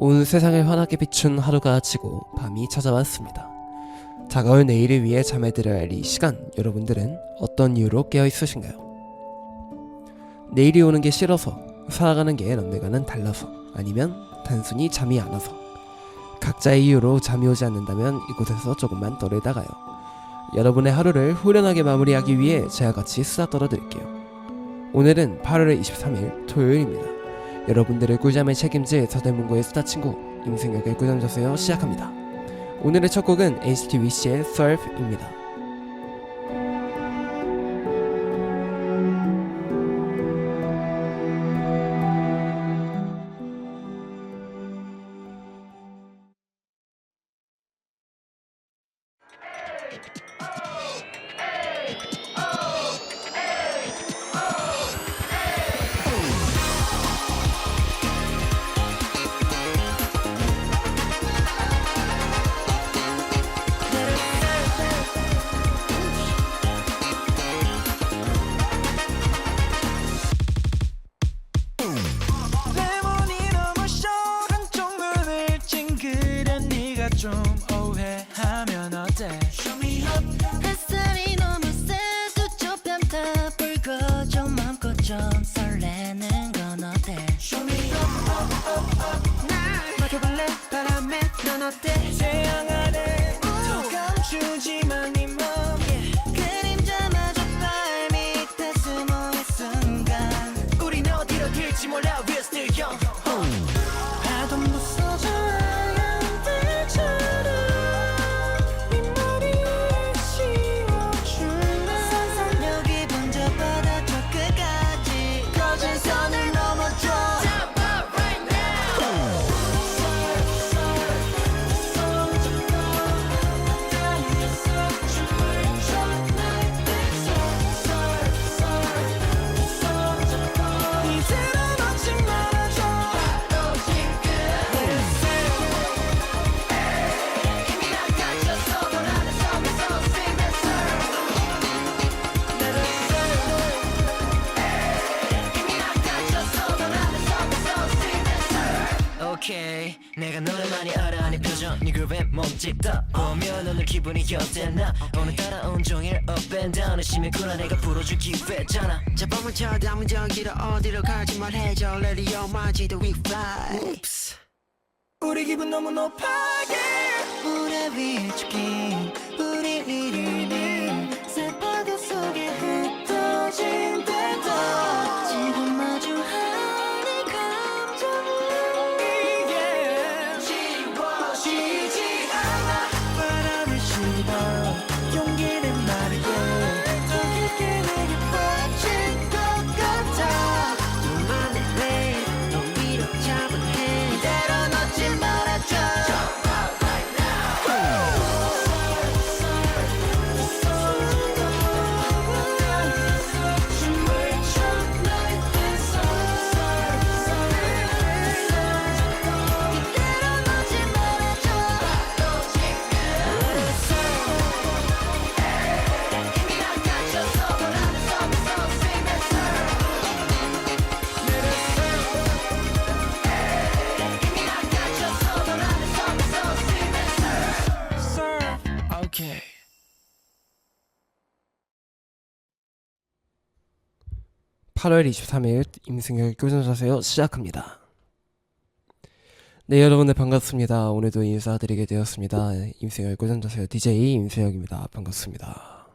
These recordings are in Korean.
온 세상을 환하게 비춘 하루가 지고 밤이 찾아왔습니다. 다가올 내일을 위해 잠에 들어야 할 이 시간, 여러분들은 어떤 이유로 깨어있으신가요? 내일이 오는 게 싫어서, 살아가는 게 남들과는 달라서, 아니면 단순히 잠이 안 와서. 각자의 이유로 잠이 오지 않는다면 이곳에서 조금만 떠들다가요. 여러분의 하루를 후련하게 마무리하기 위해 제가 같이 수다 떨어드릴게요. 오늘은 8월 23일 토요일입니다. 여러분들의 꿀잠을 책임질 서대문고의 수다친구 임승혁의 꿀잠 자세요 시작합니다. 오늘의 첫 곡은 NCT 위시의 Surf입니다. 좀 오해하면 어때? 햇살이 너무 세도 조금 더 불고 좀 맘껏 좀 설레는 건 어때? 날 맡겨볼래? 바람에 넌 어때? 태양 아래 더 감추지만 네 맘 그림자마저 발 밑에 숨어있는 순간 우린 어디로 튈지 몰라 We're still young 파도 부서져 오케이 내가 너를 많이 알아 네 표정 네 그룹에 몸집 다 보면 오늘 기분이 어땠나 오늘따라 온종일 up and down 심했구나 내가 풀어줄 기회잖아 자 밤을 쳐다보면 저기로 어디로 갈지 말해줘 레디오 마지도 we fly Oops. 우리 기분 너무 높아게 무대 위에 죽인 우리 이름은 새파도 속에 흩어진 듯 지금 마주하는 감정은 지워지지 않아 바람을 씹어 용기는 마르게 더 깊게 내게 빠질 것 같아 너만의 내 너 위로 잡은 해 이대로 놓지 말아줘 오케이 8월 23일 임승혁의 꿀잠 자세요 시작합니다. 네, 여러분들 반갑습니다. 오늘도 인사드리게 되었습니다. 임승혁의 꿀잠 자세요 DJ 임승혁입니다. 반갑습니다.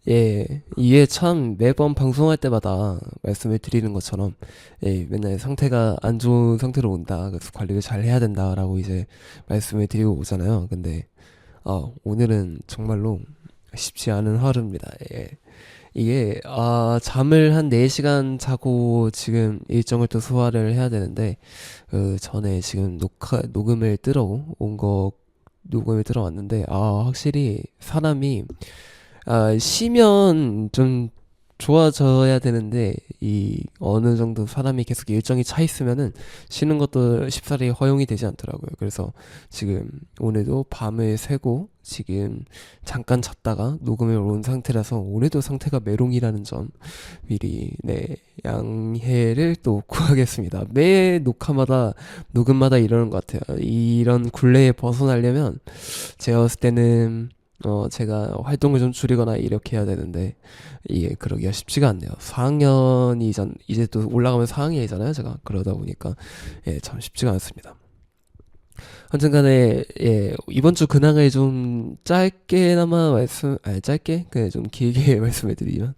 예, 이게 참 매번 방송할 때마다 말씀을 드리는 것처럼 맨날 상태가 안 좋은 상태로 온다. 그래서 관리를 잘 해야 된다라고 이제 말씀을 드리고 오잖아요. 근데 오늘은 정말로 쉽지 않은 하루입니다. 예. 이게 잠을 한 4시간 자고 지금 일정을 또 소화를 해야 되는데 그 전에 지금 녹음을 들어왔는데 확실히 사람이 쉬면 좀 좋아져야 되는데 이 어느 정도 사람이 계속 일정이 차 있으면은 쉬는 것도 쉽사리 허용이 되지 않더라고요. 그래서 지금 오늘도 밤을 새고 지금 잠깐 잤다가 녹음을 온 상태라서 오늘도 상태가 메롱이라는 점 미리 양해를 또 구하겠습니다. 매 녹음마다 이러는 것 같아요. 이런 굴레에 벗어나려면 제가 봤을 때는 제가 활동을 좀 줄이거나 이렇게 해야 되는데 이게 그러기가 쉽지가 않네요. 4학년이 이제 또 올라가면 4학년이잖아요. 제가 그러다 보니까 참 쉽지가 않습니다. 아무튼 간에 이번 주 근황을 좀 짧게나마 짧게 그냥 좀 길게 말씀을 드리면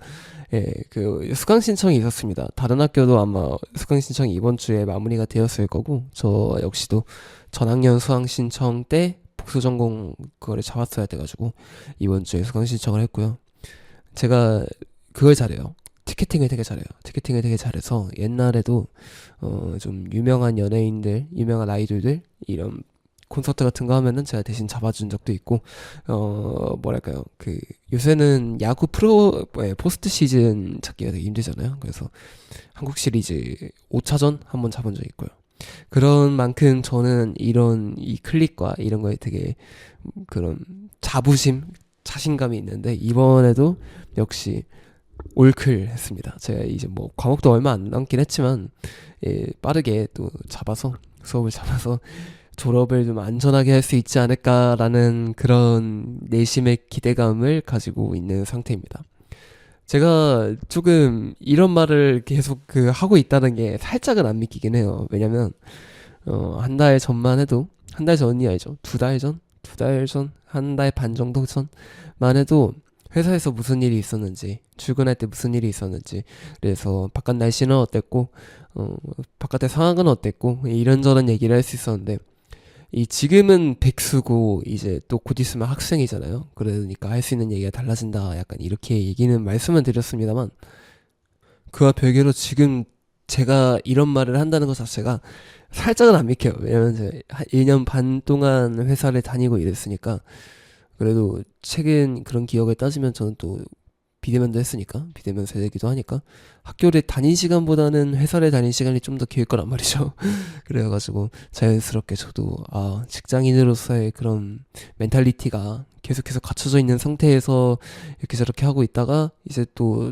그 수강 신청이 있었습니다. 다른 학교도 아마 수강 신청이 이번 주에 마무리가 되었을 거고 저 역시도 전학년 수강 신청 때 복수 전공 그거를 잡았어야 돼가지고 이번 주에 수강 신청을 했고요. 제가 그걸 잘해요. 티켓팅을 되게 잘해서 옛날에도 좀 유명한 연예인들, 유명한 아이돌들 이런 콘서트 같은 거 하면은 제가 대신 잡아준 적도 있고 뭐랄까요, 그 요새는 야구 포스트 시즌 찾기가 되게 힘들잖아요. 그래서 한국 시리즈 5차전 한번 잡은 적 있고요. 그런 만큼 저는 이런 이 클릭과 이런 거에 되게 그런 자신감이 있는데 이번에도 역시 올클 했습니다. 제가 이제 뭐 과목도 얼마 안 남긴 했지만 빠르게 또 수업을 잡아서 졸업을 좀 안전하게 할 수 있지 않을까라는 그런 내심의 기대감을 가지고 있는 상태입니다. 제가 조금 이런 말을 계속 하고 있다는 게 살짝은 안 믿기긴 해요. 왜냐면 한 달 전만 해도 한 달 전이 아니죠. 두 달 전, 한 달 반 정도 전만 해도 회사에서 무슨 일이 있었는지, 출근할 때 무슨 일이 있었는지, 그래서 바깥 날씨는 어땠고, 바깥의 상황은 어땠고, 이런저런 얘기를 할 수 있었는데, 지금은 백수고, 이제 또 곧 있으면 학생이잖아요. 그러니까 할 수 있는 얘기가 달라진다. 약간 이렇게 얘기는 말씀은 드렸습니다만, 그와 별개로 지금 제가 이런 말을 한다는 것 자체가 살짝은 안 믿겨요. 왜냐면 제가 1년 반 동안 회사를 다니고 이랬으니까, 그래도 최근 그런 기억을 따지면 저는 또 비대면도 했으니까 비대면 세대기도 하니까 학교를 다닌 시간보다는 회사를 다닌 시간이 좀 더 길 거란 말이죠. 그래가지고 자연스럽게 저도 직장인으로서의 그런 멘탈리티가 계속해서 갖춰져 있는 상태에서 이렇게 저렇게 하고 있다가 이제 또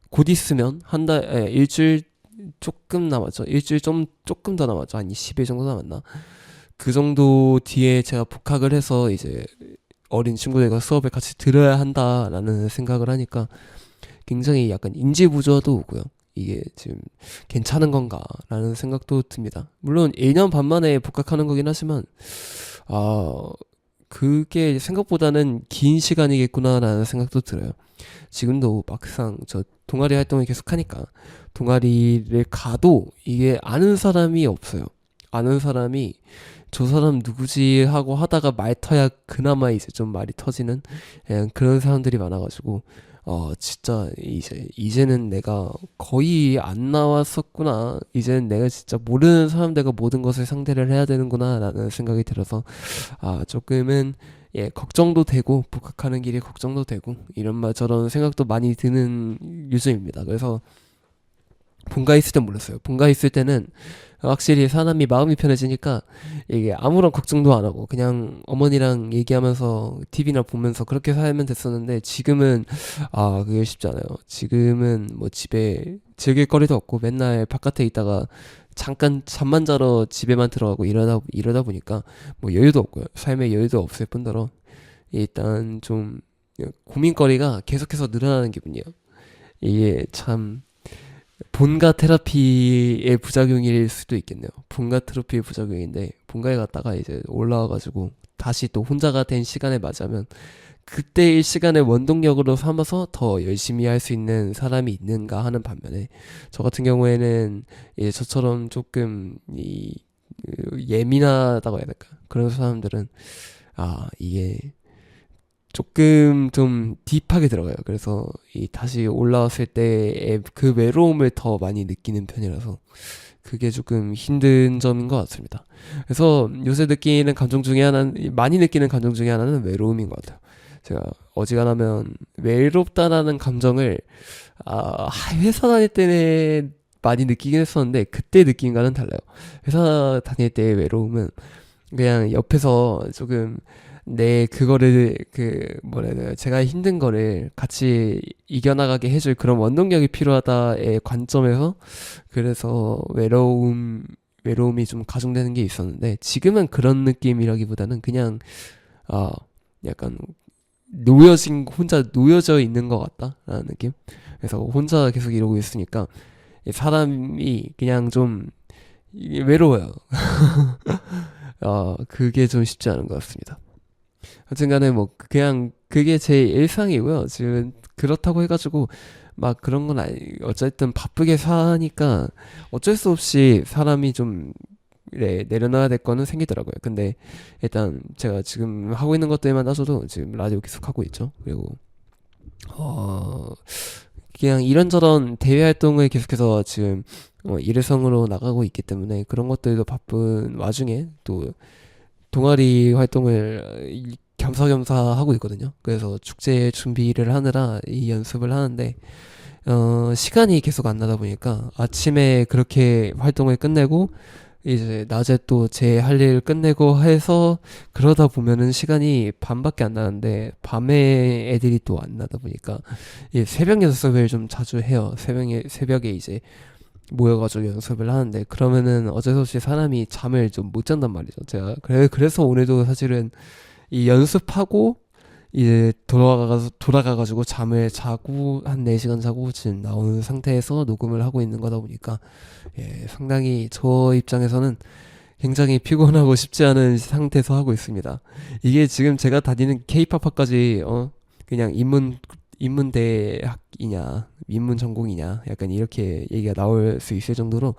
곧 있으면 일주일 조금 남았죠. 일주일 조금 더 남았죠. 한 20일 정도 남았나? 그 정도 뒤에 제가 복학을 해서 이제 어린 친구들과 수업을 같이 들어야 한다라는 생각을 하니까 굉장히 약간 인지부조화도 오고요. 이게 지금 괜찮은 건가라는 생각도 듭니다. 물론 1년 반 만에 복학하는 거긴 하지만 그게 생각보다는 긴 시간이겠구나라는 생각도 들어요. 지금도 막상 저 동아리 활동을 계속 하니까 동아리를 가도 이게 아는 사람이 없어요. 아는 사람이 저 사람 누구지 하고 하다가 말 터야 그나마 이제 좀 말이 터지는 그런 사람들이 많아가지고 진짜 이제는 내가 거의 안 나왔었구나. 이제는 내가 진짜 모르는 사람들과 모든 것을 상대를 해야 되는구나 라는 생각이 들어서 조금은 걱정도 되고 복학하는 길이 걱정도 되고 이런 말 저런 생각도 많이 드는 요즘입니다. 그래서 본가 있을 땐 몰랐어요. 본가 있을 때는 확실히 사람이 마음이 편해지니까 이게 아무런 걱정도 안 하고 그냥 어머니랑 얘기하면서 TV나 보면서 그렇게 살면 됐었는데 지금은 그게 쉽지 않아요. 지금은 뭐 집에 즐길 거리도 없고 맨날 바깥에 있다가 잠깐 잠만 자러 집에만 들어가고 이러다 보니까 뭐 여유도 없고요. 삶에 여유도 없을 뿐더러 일단 좀 고민거리가 계속해서 늘어나는 기분이에요. 이게 참 본가 테라피의 부작용일 수도 있겠네요. 본가 테라피의 부작용인데 본가에 갔다가 이제 올라와가지고 다시 또 혼자가 된 시간에 맞으면 그때의 시간을 원동력으로 삼아서 더 열심히 할 수 있는 사람이 있는가 하는 반면에 저 같은 경우에는 저처럼 조금 예민하다고 해야 될까? 그런 사람들은 이게 조금 좀 딥하게 들어가요. 그래서 다시 올라왔을 때의 그 외로움을 더 많이 느끼는 편이라서 그게 조금 힘든 점인 것 같습니다. 그래서 요새 많이 느끼는 감정 중에 하나는 외로움인 것 같아요. 제가 어지간하면 외롭다라는 감정을 회사 다닐 때는 많이 느끼긴 했었는데 그때 느낌과는 달라요. 회사 다닐 때의 외로움은 그냥 옆에서 조금 내 그거를 뭐라 해야 되나 제가 힘든 거를 같이 이겨나가게 해줄 그런 원동력이 필요하다의 관점에서 그래서 외로움이 좀 가중되는 게 있었는데 지금은 그런 느낌이라기보다는 그냥 약간 혼자 놓여져 있는 것 같다라는 느낌. 그래서 혼자 계속 이러고 있으니까 사람이 그냥 좀 외로워요. 그게 좀 쉽지 않은 것 같습니다. 하여튼간에 뭐 그냥 그게 제 일상이고요. 지금 그렇다고 해가지고 막 그런 건 어쨌든 바쁘게 사니까 어쩔 수 없이 사람이 좀 내려놔야 될 거는 생기더라고요. 근데 일단 제가 지금 하고 있는 것들만 따져도 지금 라디오 계속 하고 있죠. 그리고 그냥 이런저런 대외 활동을 계속해서 지금 일회성으로 나가고 있기 때문에 그런 것들도 바쁜 와중에 또 동아리 활동을 겸사겸사 하고 있거든요. 그래서 축제 준비를 하느라 이 연습을 하는데 시간이 계속 안 나다 보니까 아침에 그렇게 활동을 끝내고 이제 낮에 또 제 할 일 끝내고 해서 그러다 보면은 시간이 반밖에 안 나는데 밤에 애들이 또 안 나다 보니까 이 새벽 연습을 좀 자주 해요. 새벽에 이제 모여가지고 연습을 하는데 그러면은 어쩔 수 없이 사람이 잠을 좀 못 잔단 말이죠. 제가 그래서 오늘도 사실은 이 연습하고 이제 돌아가가지고 잠을 자고 한 4시간 자고 지금 나오는 상태에서 녹음을 하고 있는 거다 보니까 상당히 저 입장에서는 굉장히 피곤하고 쉽지 않은 상태에서 하고 있습니다. 이게 지금 제가 다니는 K-팝학까지 그냥 인문대학이냐 인문 전공이냐 약간 이렇게 얘기가 나올 수 있을 정도로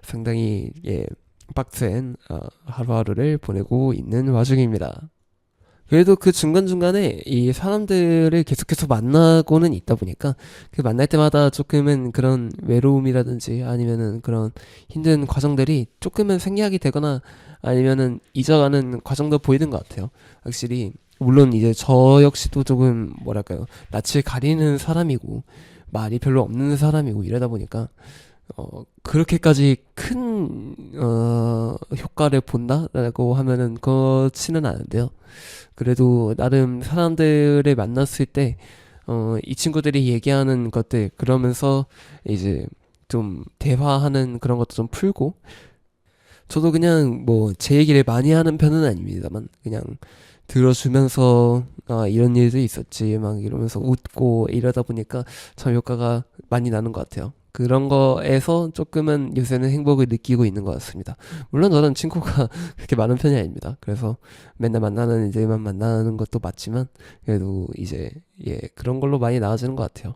상당히 빡센 하루하루를 보내고 있는 와중입니다. 그래도 그 중간중간에 이 사람들을 계속해서 만나고는 있다 보니까 그 만날 때마다 조금은 그런 외로움이라든지 아니면은 그런 힘든 과정들이 조금은 생략이 되거나 아니면은 잊어가는 과정도 보이는 것 같아요. 확실히 물론 이제 저 역시도 조금 뭐랄까요 낯을 가리는 사람이고 말이 별로 없는 사람이고 이러다 보니까 그렇게까지 큰 효과를 본다라고 하면은 그렇지는 않은데요. 그래도 나름 사람들을 만났을 때 이 친구들이 얘기하는 것들 그러면서 이제 좀 대화하는 그런 것도 좀 풀고 저도 그냥 뭐 제 얘기를 많이 하는 편은 아닙니다만 그냥 들어주면서 이런 일도 있었지 막 이러면서 웃고 이러다 보니까 참 효과가 많이 나는 것 같아요. 그런 거에서 조금은 요새는 행복을 느끼고 있는 것 같습니다. 물론 저는 친구가 그렇게 많은 편이 아닙니다. 그래서 맨날 만나는 애들만 만나는 것도 맞지만 그래도 이제 그런 걸로 많이 나아지는 것 같아요.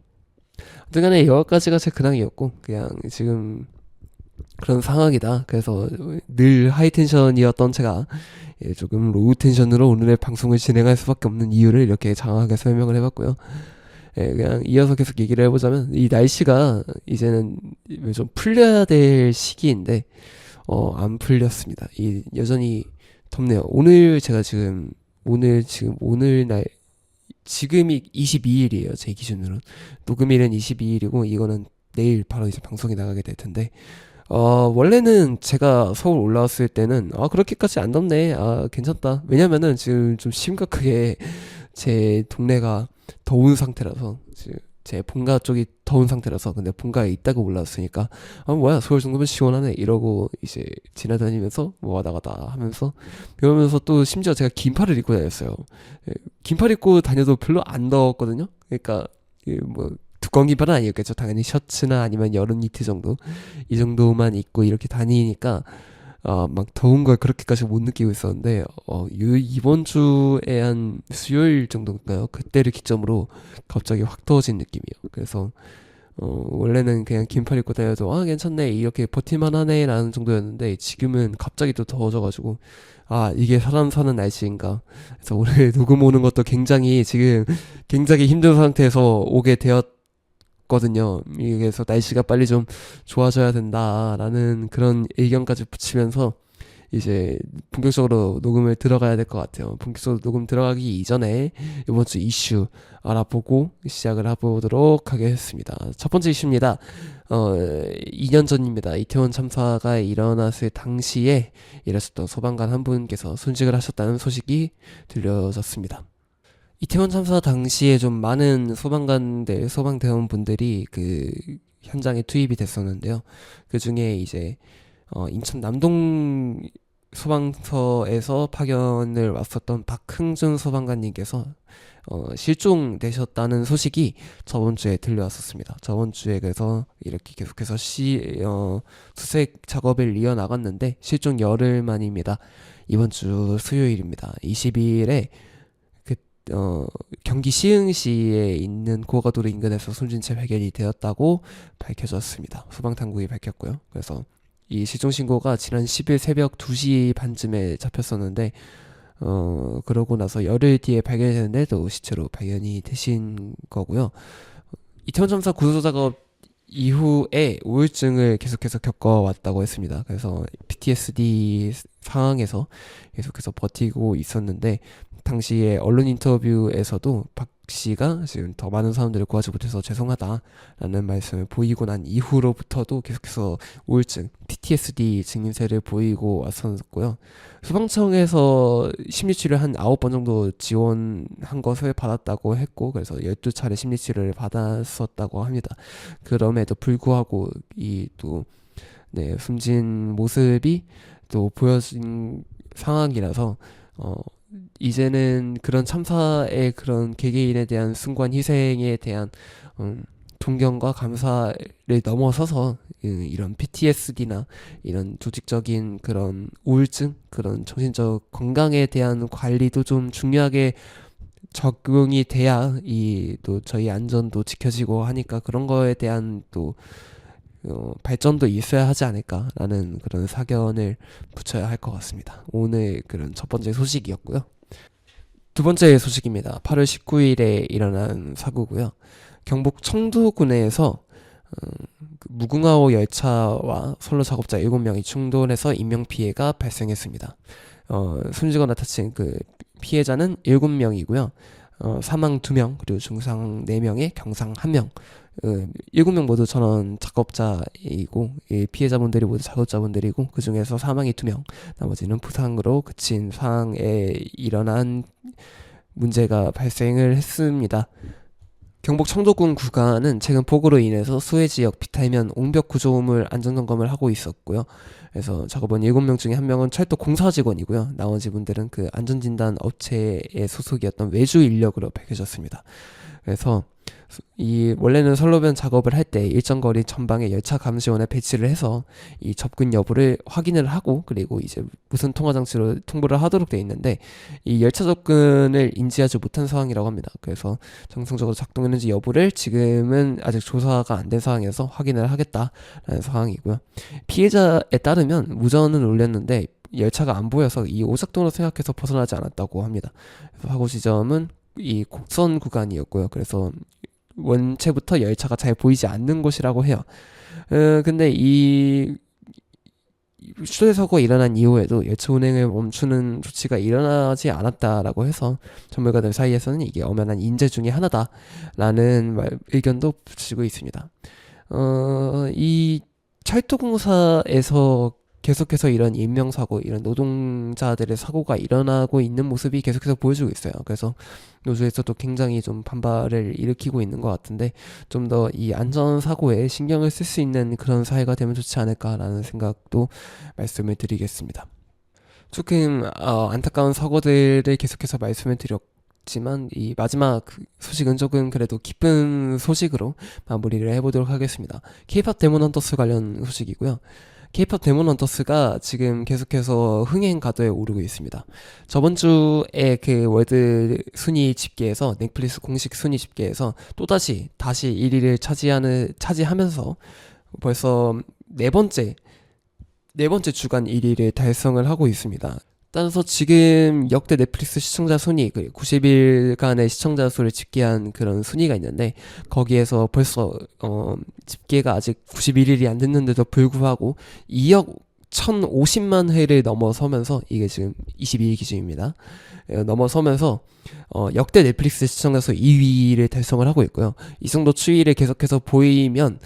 어쨌든 여기까지가 제 근황이었고 그냥 지금 그런 상황이다. 그래서 늘 하이텐션이었던 제가 조금 로우 텐션으로 오늘의 방송을 진행할 수밖에 없는 이유를 이렇게 장황하게 설명을 해봤고요. 그냥 이어서 계속 얘기를 해보자면 이 날씨가 이제는 좀 풀려야 될 시기인데 안 풀렸습니다. 여전히 덥네요. 지금이 22일이에요. 제 기준으로는 녹음일은 22일이고 이거는 내일 바로 이제 방송이 나가게 될 텐데 원래는 제가 서울 올라왔을 때는 그렇게까지 안 덥네 괜찮다. 왜냐면은 지금 좀 심각하게 제 동네가 더운 상태라서 제 본가 쪽이 더운 상태라서 근데 본가에 있다가 올라왔으니까 뭐야 서울 정도면 시원하네 이러고 이제 지나다니면서 뭐 왔다 갔다 하면서 그러면서 또 심지어 제가 긴팔을 입고 다녔어요. 긴팔 입고 다녀도 별로 안 더웠거든요. 그러니까 뭐 두꺼운 긴팔은 아니었겠죠. 당연히 셔츠나 아니면 여름 니트 정도 이 정도만 입고 이렇게 다니니까 막 더운 걸 그렇게까지 못 느끼고 있었는데 이번 주에 한 수요일 정도인가요? 그때를 기점으로 갑자기 확 더워진 느낌이에요. 그래서 원래는 그냥 긴팔 입고 다녀도 괜찮네 이렇게 버틸만 하네 라는 정도였는데 지금은 갑자기 또 더워져가지고 이게 사람 사는 날씨인가. 그래서 오늘 녹음 오는 것도 굉장히 힘든 상태에서 오게 되었거든요. 그래서 날씨가 빨리 좀 좋아져야 된다라는 그런 의견까지 붙이면서 이제 본격적으로 녹음을 들어가야 될 것 같아요. 본격적으로 녹음 들어가기 이전에 이번 주 이슈 알아보고 시작을 해보도록 하겠습니다. 첫 번째 이슈입니다. 2년 전입니다. 이태원 참사가 일어났을 당시에 일하셨던 소방관 한 분께서 순직을 하셨다는 소식이 들려졌습니다. 이태원 참사 당시에 좀 많은 소방관들, 소방대원분들이 그 현장에 투입이 됐었는데요. 그 중에 이제 인천 남동 소방서에서 파견을 왔었던 박흥준 소방관님께서 실종되셨다는 소식이 저번 주에 들려왔었습니다. 저번 주에 그래서 이렇게 계속해서 수색 작업을 이어나갔는데 실종 열흘 만입니다. 이번 주 수요일입니다. 20일에 경기 시흥시에 있는 고가도로 인근에서 숨진 채 발견이 되었다고 밝혀졌습니다. 소방당국이 밝혔고요. 그래서 이 실종 신고가 지난 10일 새벽 2시 반쯤에 잡혔었는데 그러고 나서 열흘 뒤에 발견이 됐는데도 시체로 발견이 되신 거고요. 이태원 참사 구조 작업 이후에 우울증을 계속해서 겪어왔다고 했습니다. 그래서 PTSD 상황에서 계속해서 버티고 있었는데 당시에 언론 인터뷰에서도 박 씨가 지금 더 많은 사람들을 구하지 못해서 죄송하다라는 말씀을 보이고 난 이후로부터도 계속해서 우울증, PTSD 증세를 보이고 왔었고요. 소방청에서 심리치료 한 9번 정도 지원한 것을 받았다고 했고 그래서 12차례 심리치료를 받았었다고 합니다. 그럼에도 불구하고 숨진 모습이 또 보여진 상황이라서 이제는 그런 참사의 그런 개개인에 대한 순간 희생에 대한 존경과 감사를 넘어서서 이런 PTSD나 이런 조직적인 그런 우울증, 그런 정신적 건강에 대한 관리도 좀 중요하게 적용이 돼야 또 저희 안전도 지켜지고 하니까 그런 거에 대한 또 발전도 있어야 하지 않을까라는 그런 사견을 붙여야 할 것 같습니다. 오늘 그런 첫 번째 소식이었고요. 두 번째 소식입니다. 8월 19일에 일어난 사고고요. 경북 청도군에서 무궁화호 열차와 선로 작업자 7명이 충돌해서 인명피해가 발생했습니다. 숨지거나 다친 그 피해자는 7명이고요. 사망 2명, 그리고 중상 4명에 경상 1명. 7명 모두 전원 작업자이고 피해자분들이 모두 작업자분들이고 그 중에서 사망이 2명, 나머지는 부상으로 그친 상황에 일어난 문제가 발생을 했습니다. 경북 청도군 구간은 최근 폭우로 인해서 수해 지역 비탈면 옹벽 구조물 안전점검을 하고 있었고요. 그래서 작업원 7명 중에 1명은 철도 공사 직원이고요. 나머지 분들은 그 안전진단 업체의 소속이었던 외주 인력으로 밝혀졌습니다. 그래서 원래는 선로변 작업을 할 때 일정 거리 전방에 열차 감시원에 배치를 해서 이 접근 여부를 확인을 하고 그리고 이제 무선 통화 장치로 통보를 하도록 돼 있는데 이 열차 접근을 인지하지 못한 상황이라고 합니다. 그래서 정상적으로 작동했는지 여부를 지금은 아직 조사가 안 된 상황에서 확인을 하겠다라는 상황이고요. 피해자에 따르면 무전은 울렸는데 열차가 안 보여서 이 오작동으로 생각해서 벗어나지 않았다고 합니다. 그래서 사고 지점은 이 곡선 구간이었고요. 그래서 원체부터 열차가 잘 보이지 않는 곳이라고 해요. 근데 이 수해 사고가 일어난 이후에도 열차 운행을 멈추는 조치가 일어나지 않았다라고 해서 전문가들 사이에서는 이게 엄연한 인재 중에 하나다라는 의견도 붙이고 있습니다. 이 철도공사에서 계속해서 이런 인명사고, 이런 노동자들의 사고가 일어나고 있는 모습이 계속해서 보여주고 있어요. 그래서 노조에서도 굉장히 좀 반발을 일으키고 있는 것 같은데 좀 더 이 안전사고에 신경을 쓸 수 있는 그런 사회가 되면 좋지 않을까라는 생각도 말씀을 드리겠습니다. 조금 안타까운 사고들을 계속해서 말씀을 드렸지만 이 마지막 소식은 조금 그래도 기쁜 소식으로 마무리를 해보도록 하겠습니다. K-POP 데몬 헌터스 관련 소식이고요. K-POP 데몬 헌터스가 지금 계속해서 흥행 가도에 오르고 있습니다. 저번 주에 그 월드 순위 집계에서 넷플릭스 공식 순위 집계에서 다시 1위를 차지하면서 벌써 네 번째 주간 1위를 달성을 하고 있습니다. 따라서 지금 역대 넷플릭스 시청자 순위, 90일간의 시청자 수를 집계한 그런 순위가 있는데 거기에서 벌써 집계가 아직 91일이 안 됐는데도 불구하고 2억 1050만 회를 넘어서면서 이게 지금 22일 기준입니다. 넘어서면서 역대 넷플릭스 시청자 수 2위를 달성을 하고 있고요. 이 정도 추이를 계속해서 보이면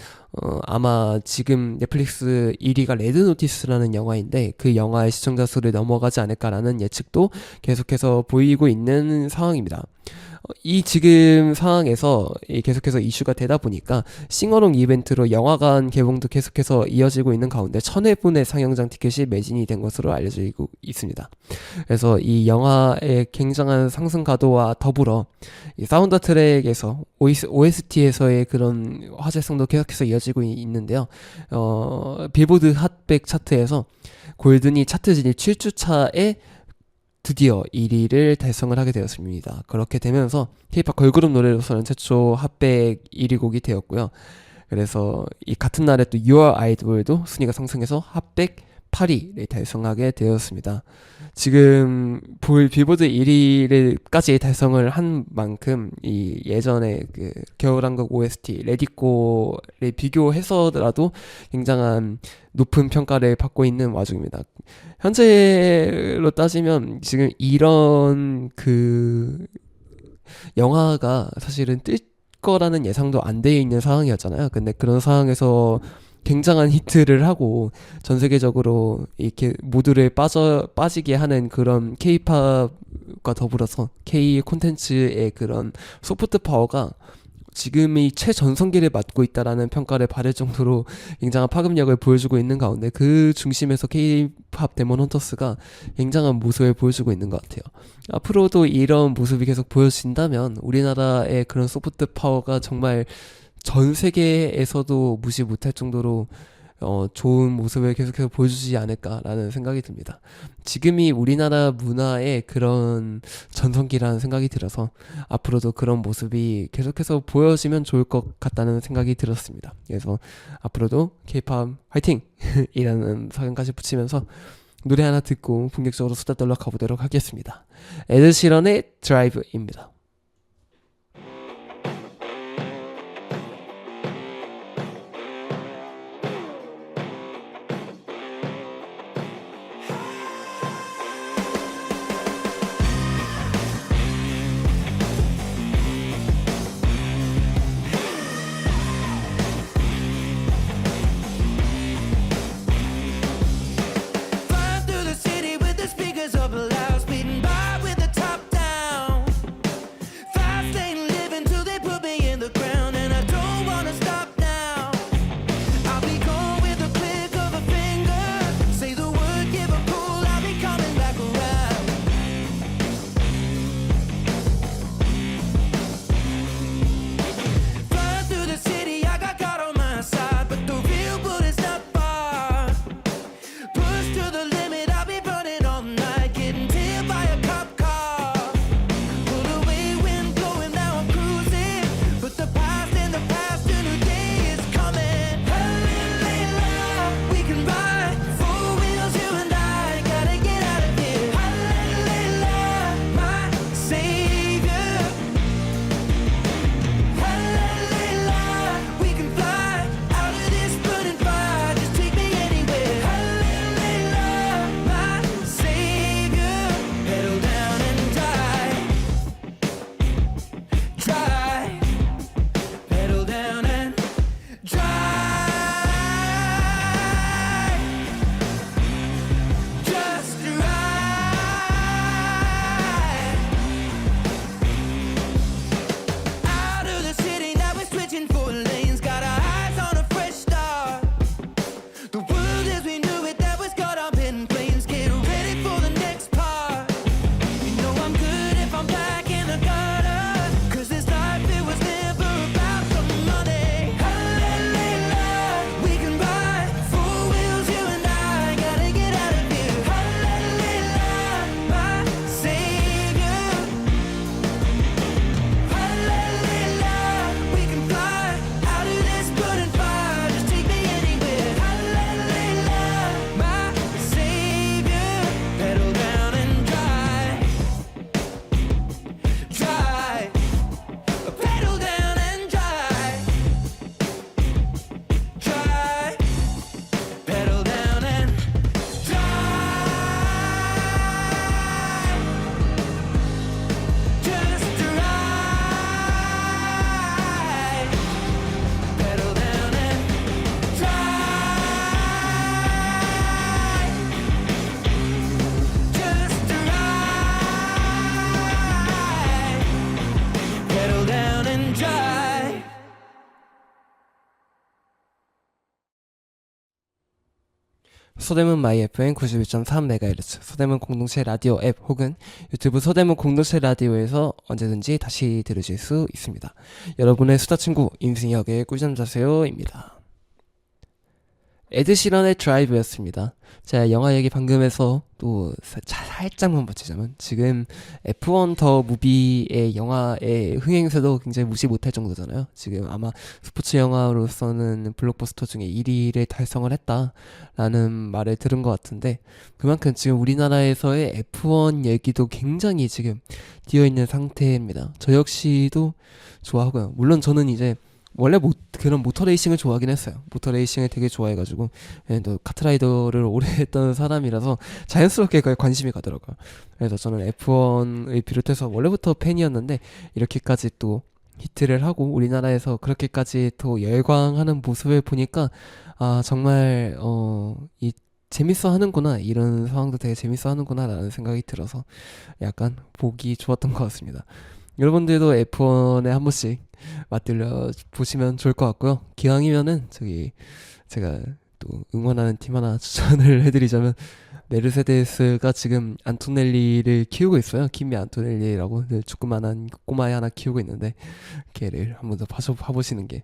아마 지금 넷플릭스 1위가 레드 노티스라는 영화인데 그 영화의 시청자 수를 넘어가지 않을까라는 예측도 계속해서 보이고 있는 상황입니다. 이 지금 상황에서 계속해서 이슈가 되다 보니까 싱어롱 이벤트로 영화관 개봉도 계속해서 이어지고 있는 가운데 1000회분의 상영장 티켓이 매진이 된 것으로 알려지고 있습니다. 그래서 이 영화의 굉장한 상승 가도와 더불어 이 사운드 트랙에서 OST에서의 그런 화제성도 계속해서 이어지고 있는데요. 빌보드 핫100 차트에서 골든이 차트 진입 7주차에 드디어 1위를 달성을 하게 되었습니다. 그렇게 되면서 K-pop 걸그룹 노래로서는 최초 핫백 1위 곡이 되었고요. 그래서 이 같은 날에 또 Your Idol도 순위가 상승해서 핫백 8위를 달성하게 되었습니다. 지금 빌보드 1위를까지 달성을 한 만큼 이 예전에 그 겨울왕국 OST 레디꼬를 비교해서라도 굉장한 높은 평가를 받고 있는 와중입니다. 현재로 따지면 지금 이런 그 영화가 사실은 뜰 거라는 예상도 안 돼 있는 상황이었잖아요. 근데 그런 상황에서 굉장한 히트를 하고 전 세계적으로 이렇게 모두를 빠지게 하는 그런 K-팝과 더불어서 K 콘텐츠의 그런 소프트 파워가 지금이 최전성기를 맞고 있다라는 평가를 받을 정도로 굉장한 파급력을 보여주고 있는 가운데 그 중심에서 K-팝 데몬 헌터스가 굉장한 모습을 보여주고 있는 것 같아요. 앞으로도 이런 모습이 계속 보여진다면 우리나라의 그런 소프트 파워가 정말 전 세계에서도 무시 못할 정도로 좋은 모습을 계속해서 보여주지 않을까라는 생각이 듭니다. 지금이 우리나라 문화의 그런 전성기라는 생각이 들어서 앞으로도 그런 모습이 계속해서 보여지면 좋을 것 같다는 생각이 들었습니다. 그래서 앞으로도 K-pop 화이팅! 이라는 사연까지 붙이면서 노래 하나 듣고 본격적으로 수다 떨러 가보도록 하겠습니다. 에드 시런의 드라이브입니다. Flying through the city with the speakers up loud, speeding by with the top down. 서대문 마이 FM 91.3MHz 서대문 공동체 라디오 앱 혹은 유튜브 서대문 공동체 라디오에서 언제든지 다시 들으실 수 있습니다. 여러분의 수다 친구 임승혁의 꿀잠 자세요입니다. 에드시런의 드라이브였습니다. 제가 영화 얘기 방금 해서 또 살짝만 버티자면 지금 F1 더 무비의 영화의 흥행세도 굉장히 무시 못할 정도잖아요. 지금 아마 스포츠 영화로서는 블록버스터 중에 1위를 달성을 했다라는 말을 들은 것 같은데 그만큼 지금 우리나라에서의 F1 얘기도 굉장히 지금 뛰어있는 상태입니다. 저 역시도 좋아하고요. 물론 저는 이제 원래 그런 모터레이싱을 좋아하긴 했어요. 모터레이싱을 되게 좋아해가지고 또 카트라이더를 오래 했던 사람이라서 자연스럽게 그에 관심이 가더라고요. 그래서 저는 F1을 비롯해서 원래부터 팬이었는데 이렇게까지 또 히트를 하고 우리나라에서 그렇게까지 또 열광하는 모습을 보니까 아 정말 이 재밌어 하는구나, 이런 상황도 되게 재밌어 하는구나 라는 생각이 들어서 약간 보기 좋았던 것 같습니다. 여러분들도 F1에 한 번씩 맛들려 보시면 좋을 것 같고요. 기왕이면은 저기 제가 또 응원하는 팀 하나 추천을 해드리자면 메르세데스가 지금 안토넬리를 키우고 있어요. 키미 안토넬리라고 조그만한 꼬마애 하나 키우고 있는데 걔를 한번 더 봐보시는 게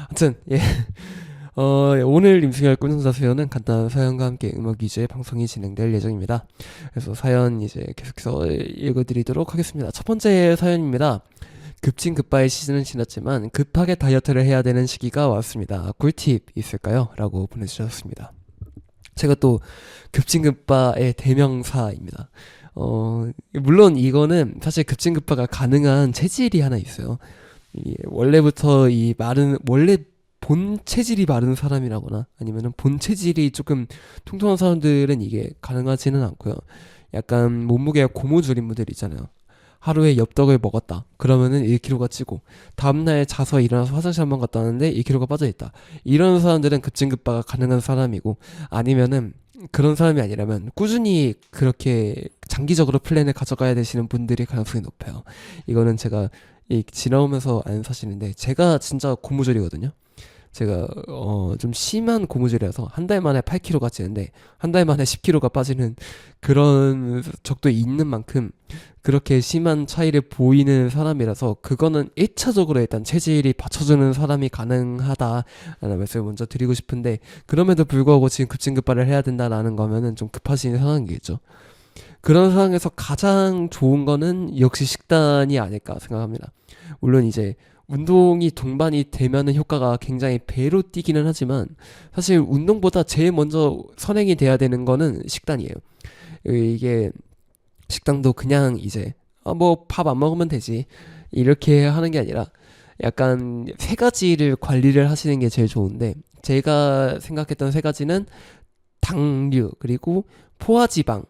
하여튼 예. 오늘 임승열 꿀잠자세요는 간단한 사연과 함께 음악 위주의 방송이 진행될 예정입니다. 그래서 사연 이제 계속해서 읽어드리도록 하겠습니다. 첫 번째 사연입니다. 급진급바의 시즌은 지났지만 급하게 다이어트를 해야 되는 시기가 왔습니다. 꿀팁 있을까요? 라고 보내주셨습니다. 제가 또 급진급바의 대명사입니다. 물론 이거는 사실 급진급바가 가능한 체질이 하나 있어요. 원래부터 원래 본 체질이 마른 사람이라거나 아니면은 본 체질이 조금 통통한 사람들은 이게 가능하지는 않고요. 약간 몸무게가 고무줄인 분들 있잖아요. 하루에 엽떡을 먹었다. 그러면은 1kg가 찌고 다음날 자서 일어나서 화장실 한번 갔다 왔는데 2kg가 빠져있다. 이런 사람들은 급진급바가 가능한 사람이고 아니면은 그런 사람이 아니라면 꾸준히 그렇게 장기적으로 플랜을 가져가야 되시는 분들이 가능성이 높아요. 이거는 제가 지나오면서 아는 사실인데 제가 진짜 고무줄이거든요. 제가 좀 심한 고무줄이라서 한 달 만에 8kg가 찌는데 한 달 만에 10kg가 빠지는 그런 적도 있는 만큼 그렇게 심한 차이를 보이는 사람이라서 그거는 1차적으로 일단 체질이 받쳐주는 사람이 가능하다라는 말씀을 먼저 드리고 싶은데 그럼에도 불구하고 지금 급진급바를 해야 된다라는 거면은 좀 급하신 상황이겠죠. 그런 상황에서 가장 좋은 거는 역시 식단이 아닐까 생각합니다. 물론 이제 운동이 동반이 되면은 효과가 굉장히 배로 뛰기는 하지만 사실 운동보다 제일 먼저 선행이 돼야 되는 거는 식단이에요. 이게 식당도 그냥 이제 뭐 밥 안 먹으면 되지 이렇게 하는 게 아니라 약간 세 가지를 관리를 하시는 게 제일 좋은데 제가 생각했던 세 가지는 당류 그리고 포화지방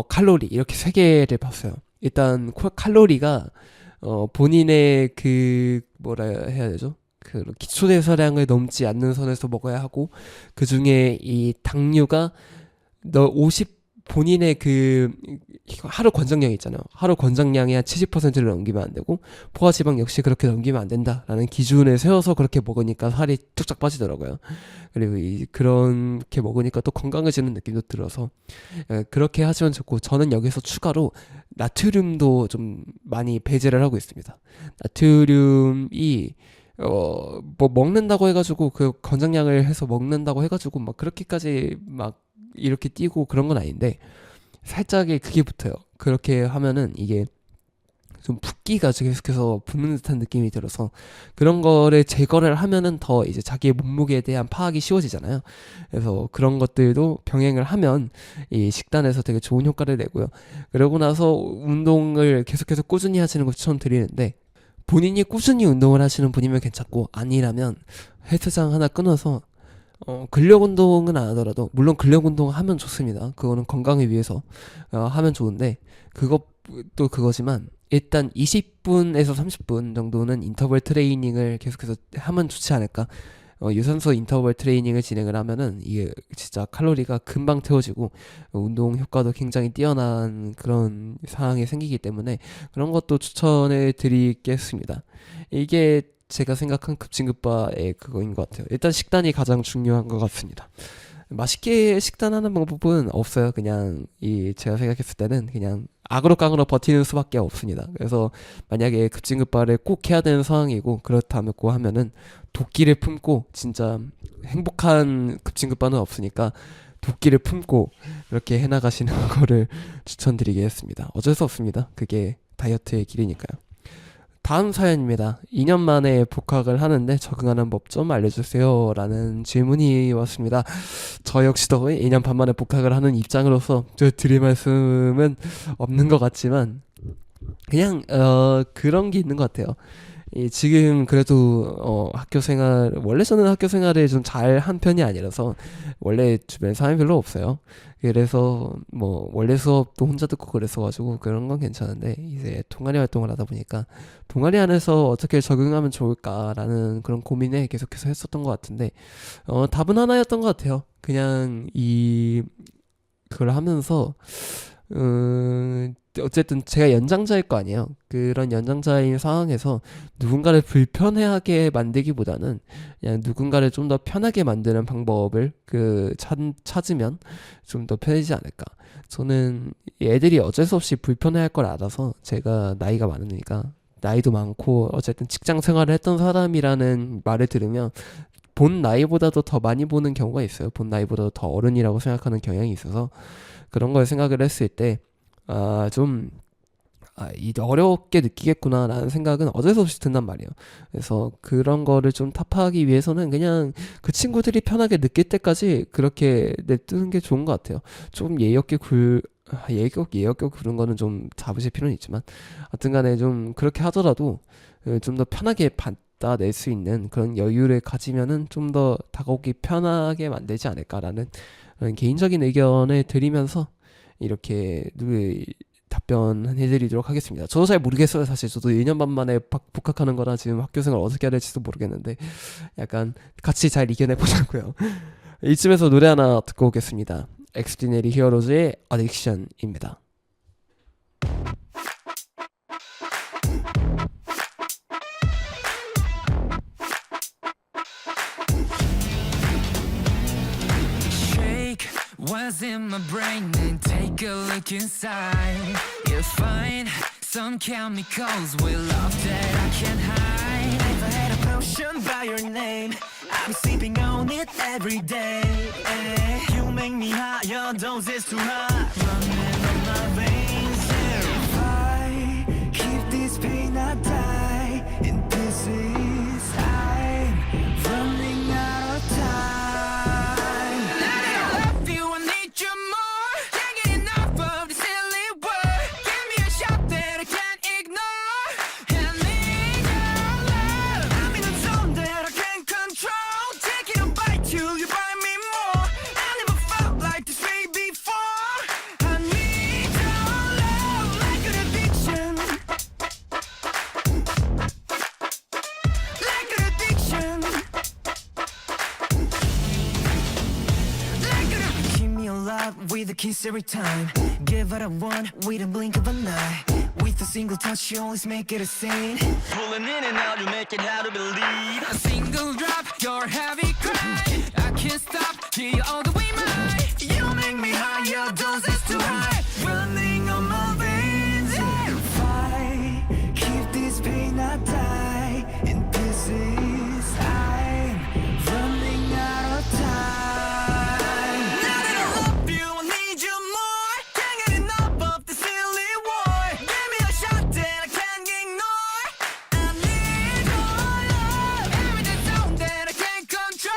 칼로리 이렇게 세 개를 봤어요. 일단 칼로리가 본인의 뭐라 해야 되죠? 그 기초대사량을 넘지 않는 선에서 먹어야 하고 그 중에 이 당류가 본인의 하루 권장량 있잖아요. 하루 권장량의 한 70%를 넘기면 안 되고 포화지방 역시 그렇게 넘기면 안 된다라는 기준을 세워서 그렇게 먹으니까 살이 뚝딱 빠지더라고요. 그리고 그렇게 먹으니까 또 건강해지는 느낌도 들어서 그렇게 하시면 좋고 저는 여기서 추가로 나트륨도 좀 많이 배제를 하고 있습니다. 나트륨이 뭐 먹는다고 해가지고 그 권장량을 해서 먹는다고 해가지고 막 그렇게까지 막 이렇게 뛰고 그런 건 아닌데 살짝의 그게 붙어요. 그렇게 하면은 이게 좀 붓기가 계속해서 붙는 듯한 느낌이 들어서 그런 거를 제거를 하면은 더 이제 자기의 몸무게에 대한 파악이 쉬워지잖아요. 그래서 그런 것들도 병행을 하면 이 식단에서 되게 좋은 효과를 내고요. 그러고 나서 운동을 계속해서 꾸준히 하시는 걸 추천드리는데 본인이 꾸준히 운동을 하시는 분이면 괜찮고 아니라면 헬스장 하나 끊어서 근력 운동은 안 하더라도 물론 근력 운동 하면 좋습니다. 그거는 건강을 위해서 하면 좋은데 그것도 그거지만 일단 20분에서 30분 정도는 인터벌 트레이닝을 계속해서 하면 좋지 않을까. 유산소 인터벌 트레이닝을 진행을 하면은 이게 진짜 칼로리가 금방 태워지고 운동 효과도 굉장히 뛰어난 그런 상황이 생기기 때문에 그런 것도 추천해 드리겠습니다. 이게 제가 생각한 급진급바의 그거인 것 같아요. 일단 식단이 가장 중요한 것 같습니다. 맛있게 식단하는 방법은 없어요. 그냥 제가 생각했을 때는 그냥 악으로 깡으로 버티는 수밖에 없습니다. 그래서 만약에 급진급발을 꼭 해야 되는 상황이고 그렇다면 고 하면은 도끼를 품고, 진짜 행복한 급진급발은 없으니까 도끼를 품고 이렇게 해나가시는 거를 추천드리겠습니다. 어쩔 수 없습니다. 그게 다이어트의 길이니까요. 다음 사연입니다. 2년 만에 복학을 하는데 적응하는 법 좀 알려주세요 라는 질문이 왔습니다. 저 역시도 2년 반 만에 복학을 하는 입장으로서 저 드릴 말씀은 없는 것 같지만 그냥 그런 게 있는 것 같아요. 지금 그래도 학교 생활, 원래 저는 학교 생활을 좀 잘 한 편이 아니라서 원래 주변에 사람이 별로 없어요. 그래서 뭐 원래 수업도 혼자 듣고 그랬어가지고 그런 건 괜찮은데, 이제 동아리 활동을 하다 보니까 동아리 안에서 어떻게 적응하면 좋을까라는 그런 고민을 계속해서 했었던 것 같은데 답은 하나였던 것 같아요. 그냥 그걸 하면서 어쨌든 제가 연장자일 거 아니에요. 그런 연장자인 상황에서 누군가를 불편하게 만들기보다는 그냥 누군가를 좀 더 편하게 만드는 방법을 찾으면 좀 더 편해지지 않을까. 저는 애들이 어쩔 수 없이 불편해할 걸 알아서, 제가 나이가 많으니까, 나이도 많고 어쨌든 직장 생활을 했던 사람이라는 말을 들으면 본 나이보다도 더 많이 보는 경우가 있어요. 본 나이보다 더 어른이라고 생각하는 경향이 있어서 그런 걸 생각을 했을 때 어렵게 느끼겠구나 라는 생각은 어쩔 수 없이 든단 말이에요. 그래서 그런 거를 좀 타파하기 위해서는 그냥 그 친구들이 편하게 느낄 때까지 그렇게 냅두는 게 좋은 것 같아요. 좀 예의 없게 구는 거는 좀 잡으실 필요는 있지만, 하여튼 간에 좀 그렇게 하더라도 좀 더 편하게 받아낼 수 있는 그런 여유를 가지면은 좀 더 다가오기 편하게 만들지 않을까라는 개인적인 의견을 드리면서 이렇게 답변해드리도록 하겠습니다. 저도 잘 모르겠어요. 사실 저도 2년 반 만에 복학하는 거라 지금 학교생활 어떻게 해야 될지도 모르겠는데 약간 같이 잘 이겨내보자고요. 이쯤에서 노래 하나 듣고 오겠습니다. 엑스트리네리 히어로즈의 어딕션입니다. What's in my brain and take a look inside. You'll find some chemicals with love that I can't hide. If I had a potion by your name, I'm sipping on it every day. You make me higher, doses too high, running on my veins. If I keep this pain, I die in pieces. I'm running out of time. With a kiss every time, give what I want with a blink of an eye. With a single touch, you always make it a scene. Pulling in and out, you make it hard to believe. A single drop, your heavy cry. I can't stop, you're all the way mine. You make me higher, doses too high, running on my veins. If I keep this pain, I die in pieces. I'm running out of time. Control.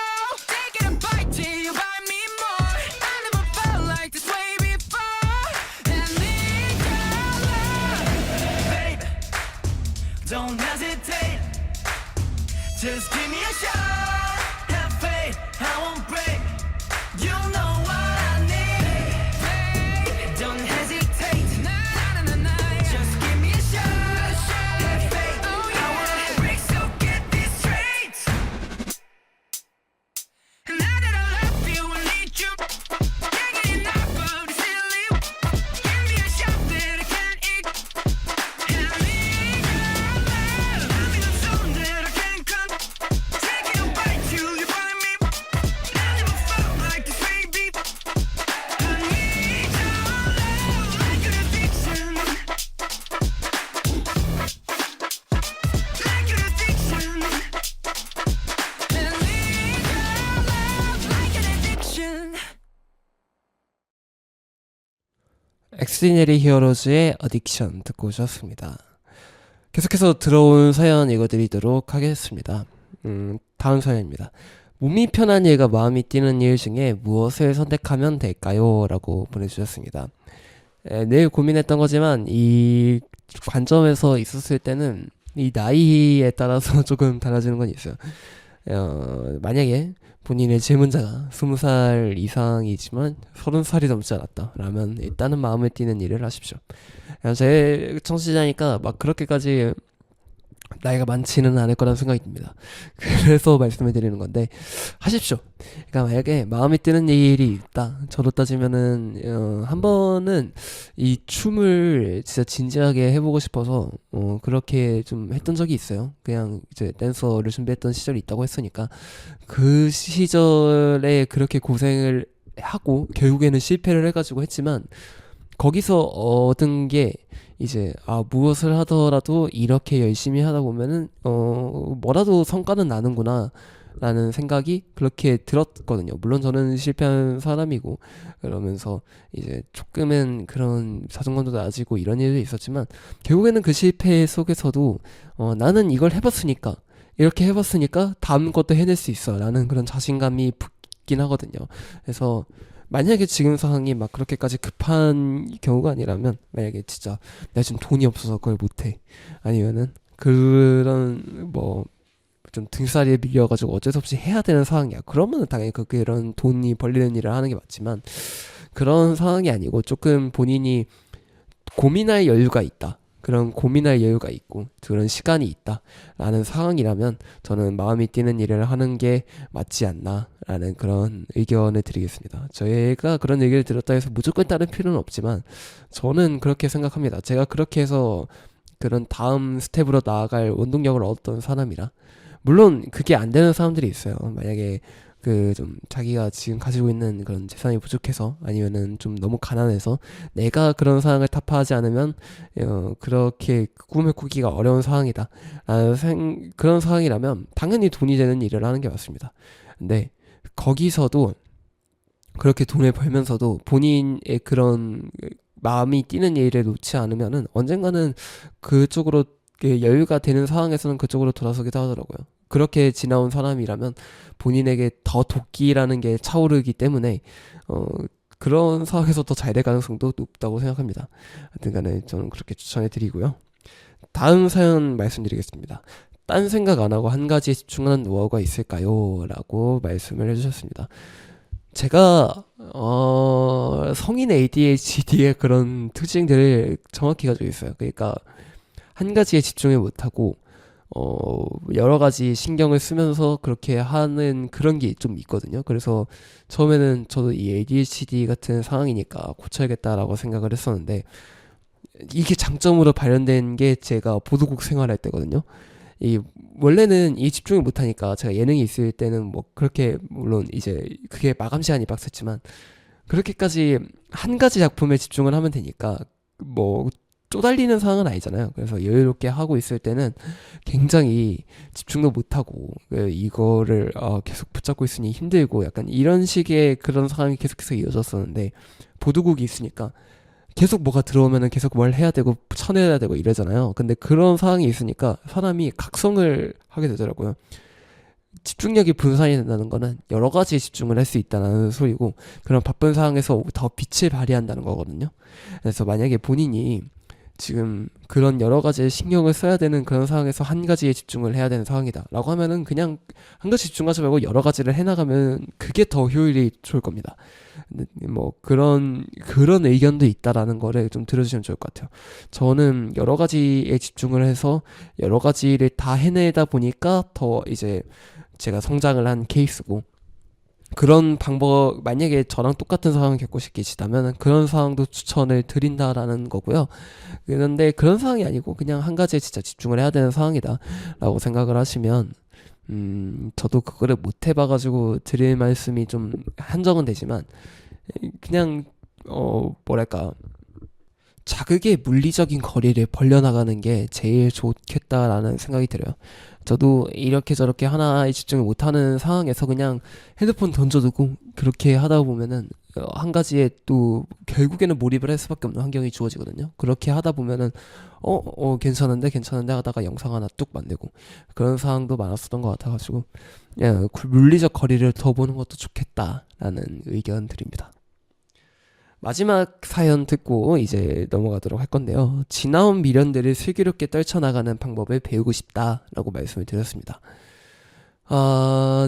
엑스디너리 히어로즈의 어딕션 듣고 오셨습니다. 계속해서 들어온 사연 읽어드리도록 하겠습니다. 다음 사연입니다. 몸이 편한 일과 마음이 뛰는 일 중에 무엇을 선택하면 될까요? 라고 보내주셨습니다. 늘 고민했던 거지만 이 관점에서 있었을 때는 이 나이에 따라서 조금 달라지는 건 있어요. 만약에 본인의 질문자가 20살 이상이지만 30살이 넘지 않았다 라면 일단은 마음에 뛰는 일을 하십시오. 제 청취자니까 막 그렇게까지 나이가 많지는 않을 거라는 생각이 듭니다. 그래서 말씀을 드리는 건데 하십시오. 그러니까 만약에 마음에 드는 일이 있다. 저로 따지면은 한 번은 이 춤을 진짜 진지하게 해보고 싶어서 그렇게 좀 했던 적이 있어요. 그냥 이제 댄서를 준비했던 시절이 있다고 했으니까 그 시절에 그렇게 고생을 하고 결국에는 실패를 해가지고 했지만 거기서 얻은 게 이제 무엇을 하더라도 이렇게 열심히 하다 보면은 뭐라도 성과는 나는구나 라는 생각이 그렇게 들었거든요. 물론 저는 실패한 사람이고 그러면서 이제 조금은 그런 자존감도 낮아지고 이런 일도 있었지만 결국에는 그 실패 속에서도 나는 이걸 해봤으니까 이렇게 해봤으니까 다음 것도 해낼 수 있어 라는 그런 자신감이 붙긴 하거든요. 그래서 만약에 지금 상황이 막 그렇게까지 급한 경우가 아니라면 만약에 진짜 내가 지금 돈이 없어서 그걸 못해 아니면은 그런 뭐 좀 등살이에 밀려가지고 어쩔 수 없이 해야 되는 상황이야 그러면은 당연히 그런 돈이 벌리는 일을 하는 게 맞지만 그런 상황이 아니고 조금 본인이 고민할 여유가 있다 그런 고민할 여유가 있고 그런 시간이 있다 라는 상황이라면 저는 마음이 뛰는 일을 하는 게 맞지 않나 라는 그런 의견을 드리겠습니다. 저희가 그런 얘기를 들었다 해서 무조건 따를 필요는 없지만 저는 그렇게 생각합니다. 제가 그렇게 해서 그런 다음 스텝으로 나아갈 원동력을 얻었던 사람이라 물론 그게 안 되는 사람들이 있어요. 만약에 좀 자기가 지금 가지고 있는 그런 재산이 부족해서 아니면은 좀 너무 가난해서 내가 그런 상황을 타파하지 않으면 그렇게 꿈을 꾸기가 어려운 상황이다 그런 상황이라면 당연히 돈이 되는 일을 하는 게 맞습니다. 근데 거기서도 그렇게 돈을 벌면서도 본인의 그런 마음이 뛰는 일을 놓지 않으면은 언젠가는 그쪽으로 여유가 되는 상황에서는 그쪽으로 돌아서기도 하더라고요. 그렇게 지나온 사람이라면 본인에게 더 도끼라는 게 차오르기 때문에 그런 상황에서 더 잘 될 가능성도 높다고 생각합니다. 하여튼 간에 저는 그렇게 추천해 드리고요. 다음 사연 말씀드리겠습니다. 딴 생각 안 하고 한 가지에 집중하는 노하우가 있을까요? 라고 말씀을 해주셨습니다. 제가 성인 ADHD의 그런 특징들을 정확히 가지고 있어요. 그러니까 한 가지에 집중을 못하고 여러 가지 신경을 쓰면서 그렇게 하는 그런 게 좀 있거든요. 그래서 처음에는 저도 이 ADHD 같은 상황이니까 고쳐야겠다라고 생각을 했었는데 이게 장점으로 발현된 게 제가 보도국 생활할 때거든요. 원래는 이 집중을 못하니까 제가 예능이 있을 때는 뭐 그렇게 물론 이제 그게 마감 시간이 빡셌지만 그렇게까지 한 가지 작품에 집중을 하면 되니까 뭐 쪼달리는 상황은 아니잖아요. 그래서 여유롭게 하고 있을 때는 굉장히 집중도 못하고 이거를 계속 붙잡고 있으니 힘들고 약간 이런 식의 그런 상황이 계속해서 이어졌었는데 보도국이 있으니까 계속 뭐가 들어오면은 계속 뭘 해야 되고 쳐내야 되고 이러잖아요. 근데 그런 상황이 있으니까 사람이 각성을 하게 되더라고요. 집중력이 분산이 된다는 거는 여러 가지에 집중을 할 수 있다는 소리고 그런 바쁜 상황에서 더 빛을 발휘한다는 거거든요. 그래서 만약에 본인이 지금 그런 여러 가지에 신경을 써야 되는 그런 상황에서 한 가지에 집중을 해야 되는 상황이다 라고 하면은 그냥 한 가지 집중하지 말고 여러 가지를 해나가면 그게 더 효율이 좋을 겁니다. 뭐 그런 의견도 있다라는 거를 좀 들어주시면 좋을 것 같아요. 저는 여러 가지에 집중을 해서 여러 가지를 다 해내다 보니까 더 이제 제가 성장을 한 케이스고 그런 방법 만약에 저랑 똑같은 상황을 겪고 계시다면 그런 상황도 추천을 드린다라는 거고요. 그런데 그런 상황이 아니고 그냥 한 가지에 진짜 집중을 해야 되는 상황이다 라고 생각을 하시면 저도 그거를 못 해봐가지고 드릴 말씀이 좀 한정은 되지만 그냥 뭐랄까 자극의 물리적인 거리를 벌려나가는 게 제일 좋겠다라는 생각이 들어요. 저도 이렇게 저렇게 하나에 집중을 못하는 상황에서 그냥 핸드폰 던져두고 그렇게 하다 보면은 한 가지에 또 결국에는 몰입을 할 수밖에 없는 환경이 주어지거든요. 그렇게 하다 보면은 괜찮은데 하다가 영상 하나 뚝 만들고 그런 상황도 많았었던 것 같아가지고 그냥 물리적 거리를 더 보는 것도 좋겠다라는 의견 드립니다. 마지막 사연 듣고 이제 넘어가도록 할 건데요. 지나온 미련들을 슬기롭게 떨쳐나가는 방법을 배우고 싶다라고 말씀을 드렸습니다.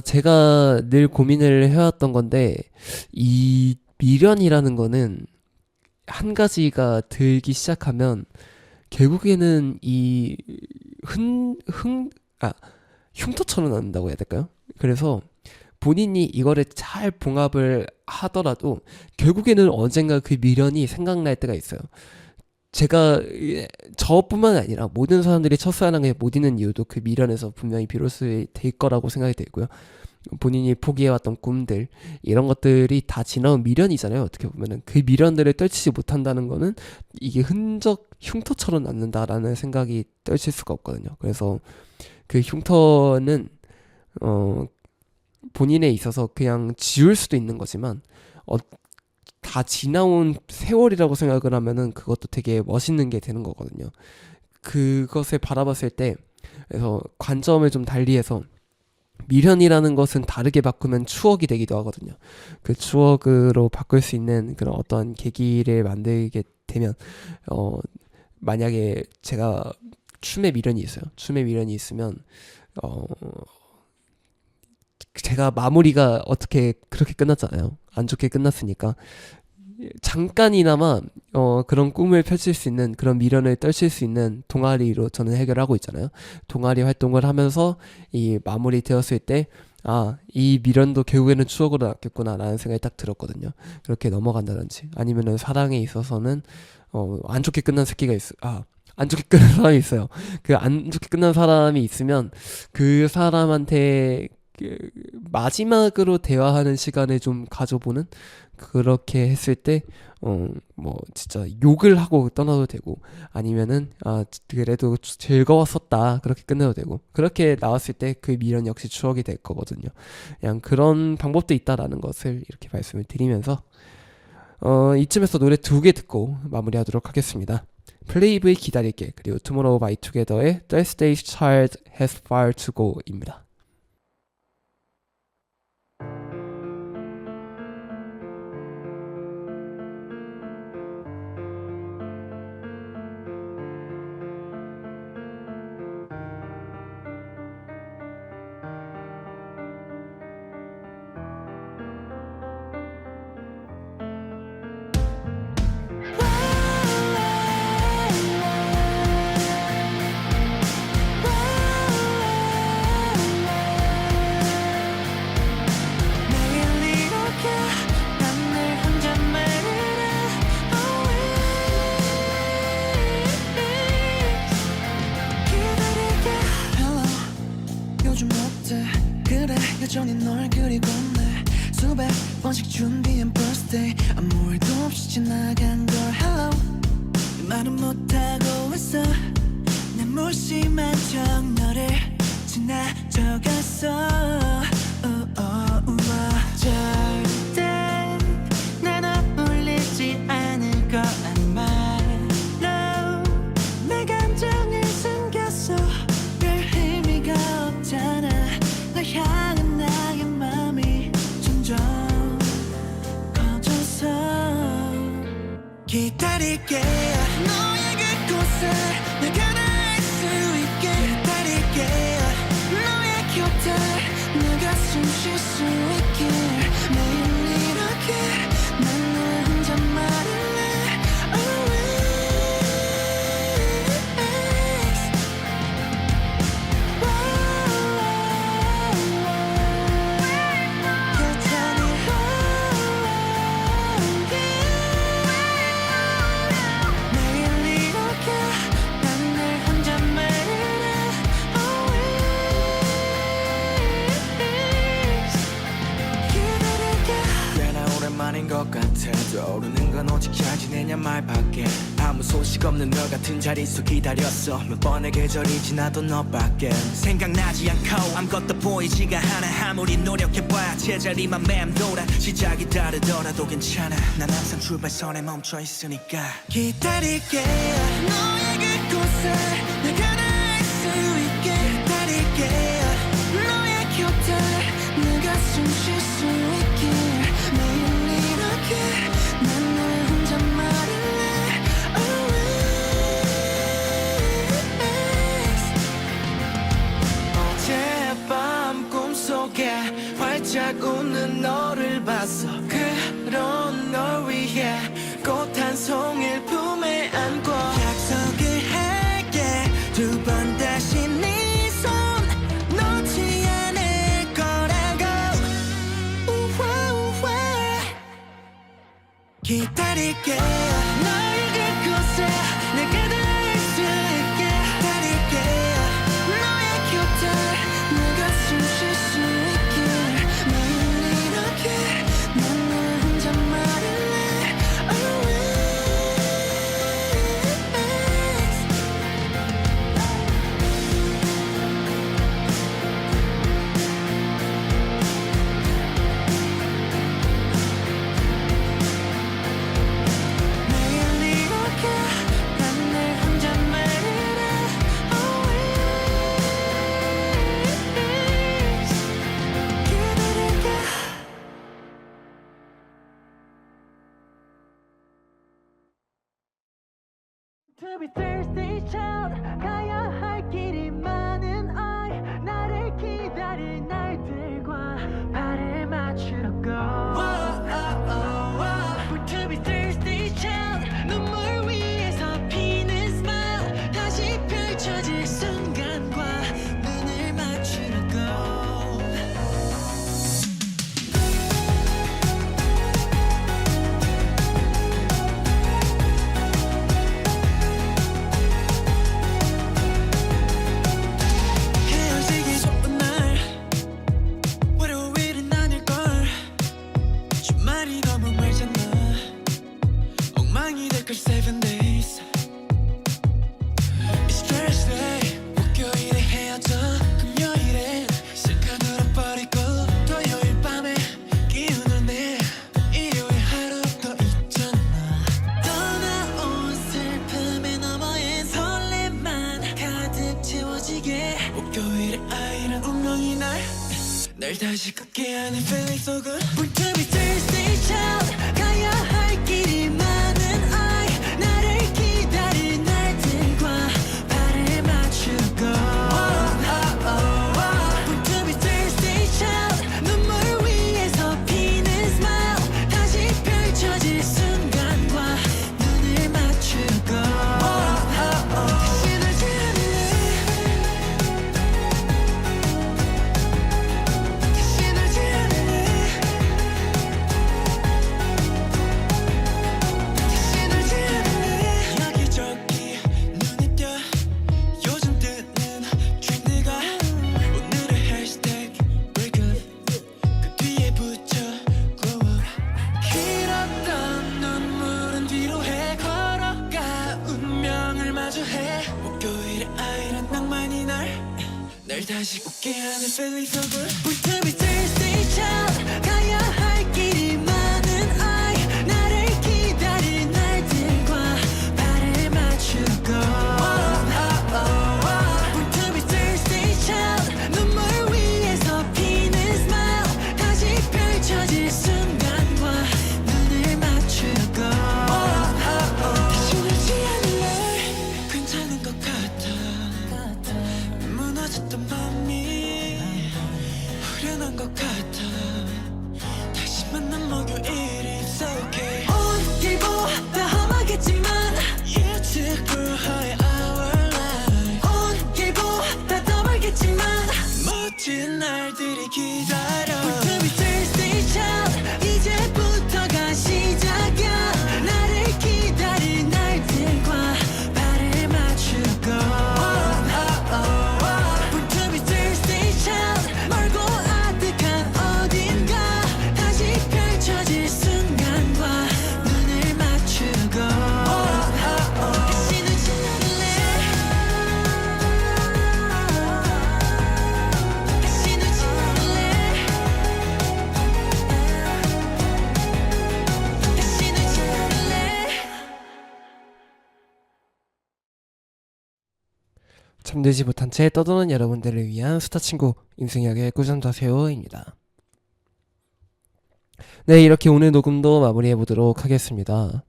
제가 늘 고민을 해왔던 건데 이 미련이라는 거는 한 가지가 들기 시작하면 결국에는 이 흉터처럼 남는다고 해야 될까요? 그래서 본인이 이거를 잘 봉합을 하더라도 결국에는 언젠가 그 미련이 생각날 때가 있어요. 제가 저뿐만 아니라 모든 사람들이 첫사랑에 못 잊는 이유도 그 미련에서 분명히 비롯될 거라고 생각이 들고요. 본인이 포기해왔던 꿈들 이런 것들이 다 지나온 미련이잖아요. 어떻게 보면은 그 미련들을 떨치지 못한다는 거는 이게 흉터처럼 남는다라는 생각이 떨칠 수가 없거든요. 그래서 그 흉터는 본인에 있어서 그냥 지울 수도 있는 거지만 다 지나온 세월이라고 생각을 하면은 그것도 되게 멋있는 게 되는 거거든요. 그것을 바라봤을 때 그래서 관점을 좀 달리해서 미련이라는 것은 다르게 바꾸면 추억이 되기도 하거든요. 그 추억으로 바꿀 수 있는 그런 어떤 계기를 만들게 되면 만약에 제가 춤에 미련이 있어요. 춤에 미련이 있으면 제가 마무리가 어떻게 그렇게 끝났잖아요. 안 좋게 끝났으니까 잠깐이나마 그런 꿈을 펼칠 수 있는 그런 미련을 떨칠 수 있는 동아리로 저는 해결하고 있잖아요. 동아리 활동을 하면서 이 마무리 되었을 때 이 미련도 결국에는 추억으로 남겠구나 라는 생각이 딱 들었거든요. 그렇게 넘어간다든지 아니면은 사랑에 있어서는 안 좋게 끝난 안 좋게 끝난 사람이 있어요. 그 안 좋게 끝난 사람이 있으면 그 사람한테 마지막으로 대화하는 시간을 좀 가져보는 그렇게 했을 때 진짜 욕을 하고 떠나도 되고 아니면은 그래도 즐거웠었다 그렇게 끝내도 되고 그렇게 나왔을 때 그 미련 역시 추억이 될 거거든요. 그냥 그런 방법도 있다라는 것을 이렇게 말씀을 드리면서 이쯤에서 노래 2개 듣고 마무리하도록 하겠습니다. 플레이브의 기다릴게 그리고 투모로우 바이 투게더의 Thursday's Child Has Far to Go입니다. 여전히 널 그리고 내 수백 번씩 준비한 birthday 아무 일도 없이 지나간 걸 hello 말은 못하고 있어 난 무심한 척 너를 지나쳐갔어 절대 난 어울리지 않을 거란 말로 내 감정을 숨겼어 별 의미가 없잖아 널 향한 나의 맘이 점점 커져서 기다릴게 너의 그곳에 내가 닿을 수 있게 기다릴게 너의 곁에 내가 숨 쉴 수 있게 매일 이렇게 난 너 혼자 말할래 것 같아 떠오르는 건 오직 잘 지내냐 말밖에 아무 소식 없는 너 같은 자릿수 기다렸어 몇 번의 계절이 지나도 너밖에 생각나지 않고 아무것도 보이지가 않아 아무리 노력해봐야 제자리만 맴돌아 시작이 다르더라도 괜찮아 난 항상 출발선에 멈춰 있으니까 기다릴게 너의 그곳에 내가 닿을 수 있게 기다릴게 너의 곁에 내가 숨 쉴 수 있게 매일 이렇게 난 늘 혼자 말할래 always 어젯밤 꿈속에 활짝 웃는 너를 봤어 그런 널 위해 꽃 한 송이를 품에 안고 약속을 할게 두 번 다시 네 손 놓지 않을 거라고 우와 우와 기다릴게 너의 그곳에 내가 닿을 수 있게 기다릴게 너의 곁에 내가 숨 쉴 수 있게 매일 이렇게 난 늘 혼자 말할래 always 매일 이렇게 난 늘 혼자 말할래 always 기다릴게 To be thirsty child 가야 할 길이 많은 I 나를 기다릴 날들과 발을 맞추러 go But to be thirsty child 눈물 위에서 피는 smile 다시 펼쳐질 순간과 눈을 맞추러 go 헤어지기 좋은 날 월요일은 아닐걸 주말이 너무 멀잖아 엉망이 될걸 7 days It's Thursday 목요일에 헤어져 금요일에 실컷 울어버리고 토요일 밤에 기운을 내 일요일 하루 또 있잖아 떠나온 슬픔의 너머엔 설렘만 가득 채워지게 목요일에 아이란 운명이 날 다시 걷게 하는 feeling so good Born to be thirsty child 가야 할 길이 많은 I 나를 기다릴 날들과 발을 맞추러 go Born to be thirsty child 눈물 위에서 피는 smile 다시 펼쳐질 순간과 눈을 맞추러 go 다시 놀지 않을래 다시 놀지 않을래 다시 놀지 않을래 여기저기 눈이 띄어 요즘 뜨는 트렌드가 오늘의 해시태그 break up 그 뒤에 붙여 glow up 길었던 눈물은 뒤로 해 걸어가 운명을 마주해 목요일에 아이란 낭만이 날 다시 웃게 하는 feeling so good Born to be thirsty child 가야 할 길이 많은 I 나를 기다릴 날들과 발을 맞추러 go Born to be thirsty child 눈물 위에서 피는 smile 다시 펼쳐질 순간과 눈을 맞추러 go 다시 놀지 않을래 괜찮은 것 같아 무너졌던 맘이 후련한 것 같아 잠들지 못한 채 떠도는 여러분들을 위한 수다 친구 임승혁의 꿀잠 자세요입니다. 네, 이렇게 오늘 녹음도 마무리해 보도록 하겠습니다.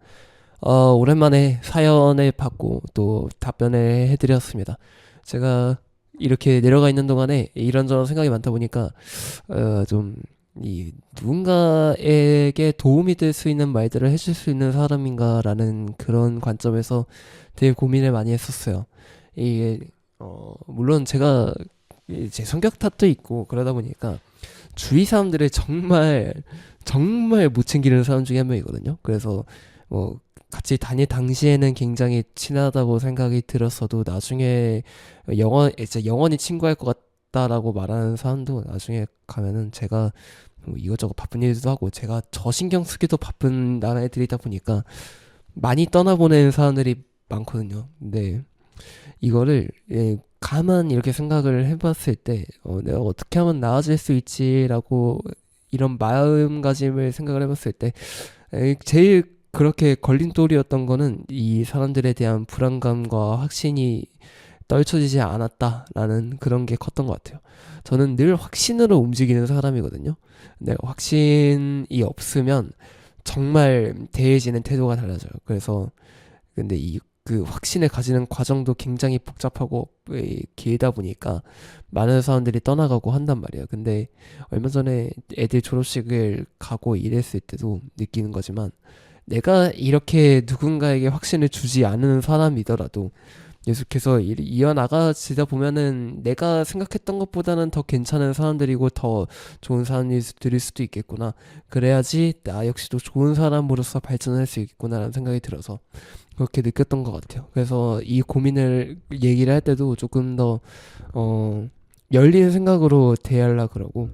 오랜만에 사연을 받고 또 답변을 해드렸습니다. 제가 이렇게 내려가 있는 동안에 이런저런 생각이 많다 보니까 좀 이 누군가에게 도움이 될 수 있는 말들을 해줄 수 있는 사람인가라는 그런 관점에서 되게 고민을 많이 했었어요. 이게 물론 제가 제 성격 탓도 있고 그러다 보니까 주위 사람들을 정말 못 챙기는 사람 중에 한 명이거든요. 그래서 뭐 같이 다닐 당시에는 굉장히 친하다고 생각이 들었어도 나중에 영원히 친구할 것 같다라고 말하는 사람도 나중에 가면은 제가 뭐 이것저것 바쁜 일도 하고 제가 저 신경 쓰기도 바쁜 나라애들이다 보니까 많이 떠나보내는 사람들이 많거든요. 근데 이거를 가만 이렇게 생각을 해봤을 때 내가 어떻게 하면 나아질 수 있지라고 이런 마음가짐을 생각을 해봤을 때 제일 그렇게 걸림돌이었던 거는 이 사람들에 대한 불안감과 확신이 떨쳐지지 않았다라는 그런 게 컸던 것 같아요. 저는 늘 확신으로 움직이는 사람이거든요. 내가 확신이 없으면 정말 대해지는 태도가 달라져요. 그래서 근데 그 확신을 가지는 과정도 굉장히 복잡하고 길다 보니까 많은 사람들이 떠나가고 한단 말이에요. 근데 얼마 전에 애들 졸업식을 가고 이랬을 때도 느끼는 거지만 내가 이렇게 누군가에게 확신을 주지 않는 사람이더라도 계속해서 이어나가지다 보면은 내가 생각했던 것보다는 더 괜찮은 사람들이고 더 좋은 사람들일 수도 있겠구나. 그래야지 나 역시도 좋은 사람으로서 발전할 수 있겠구나라는 생각이 들어서 그렇게 느꼈던 것 같아요. 그래서 이 고민을 얘기를 할 때도 조금 더 열린 생각으로 대하려고 그러고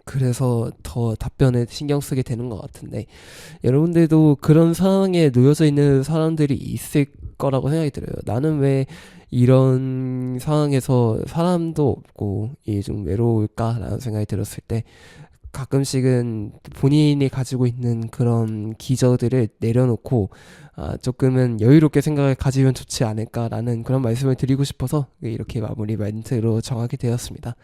그래서 더 답변에 신경 쓰게 되는 것 같은데 여러분들도 그런 상황에 놓여져 있는 사람들이 있을 거라고 생각이 들어요. 나는 왜 이런 상황에서 사람도 없고 좀 외로울까라는 생각이 들었을 때 가끔씩은 본인이 가지고 있는 그런 기저들을 내려놓고 조금은 여유롭게 생각을 가지면 좋지 않을까라는 그런 말씀을 드리고 싶어서 이렇게 마무리 멘트로 정하게 되었습니다.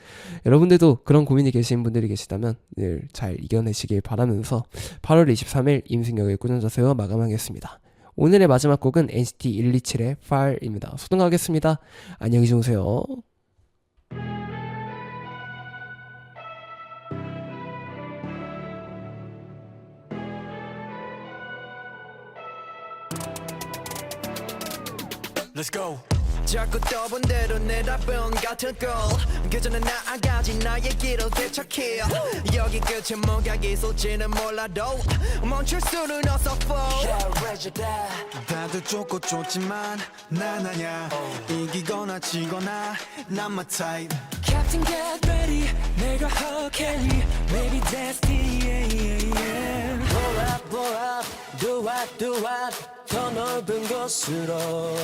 여러분들도 그런 고민이 계신 분들이 계시다면 늘 잘 이겨내시길 바라면서 8월 23일 임승혁의 꾸준히 자세요 마감하겠습니다. 오늘의 마지막 곡은 NCT 127의 Fire입니다. 소등하겠습니다. 안녕히 주무세요. Let's go. 자꾸 떠본 대로 내 답은 같을 걸. 그저는 나아가지 나의 길을 되찾게. 여기 끝에 뭐가 있을지는 몰라도 멈출 수는 없어. 다들 좋고 좋지만 난 아냐. 이기거나 지거나 난 my type. Captain get ready 내가 허켈리 Maybe destiny yeah, yeah. blow up do what 더 넓은 곳으로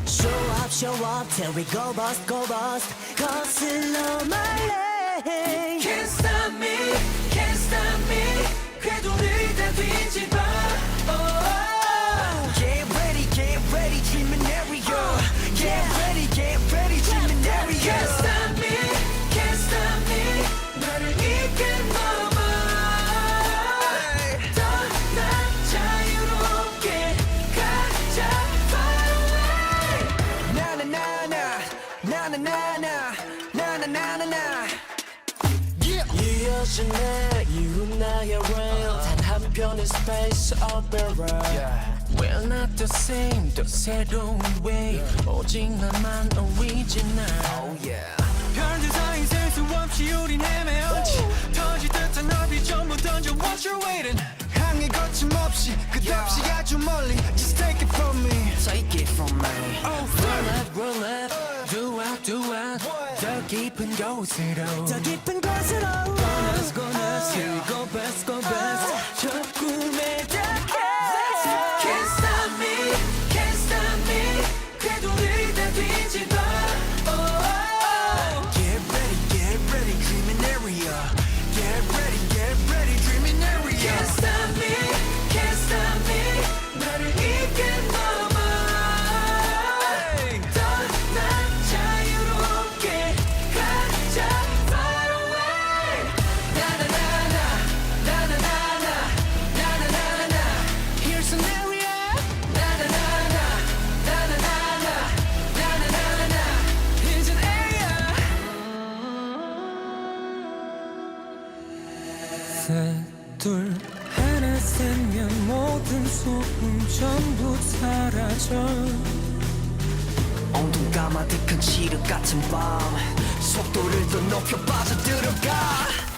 Show up till we go bust 거슬러 my lane Can't stop me 궤도를 다 뒤집어 Get ready dreaming area. Get ready dreaming area. Can't stop me 나를 이끈 몸은 떠나 자유롭게 가자 far away 나나나나나나나나나나나. 이어진 내 이후 나의 rail 단 한편의 space opera We're not the same 또 새로운 way 오직 나만 original 별들 사이 셀 수 없이 우린 헤매어 터질 듯한 넓이 전부 던져 What you waiting 항해 거침없이 끝없이 아주 멀리. Just take it from me. Take it from me. Roll up do what 더 깊은 곳으로 더 깊은 곳으로 Go nuts Here we go best 저 꿈에 닿게 Can't stop me 궤도를 다 뒤집어 Get ready dreaming area. Get ready dreaming area. Can't stop me 나를 이끈 몸은 떠나 셋둘 하나 셋면 모든 소음 전부 사라져 어둠 까마득한 칠흑 같은 밤 속도를 더 높여 빠져들어가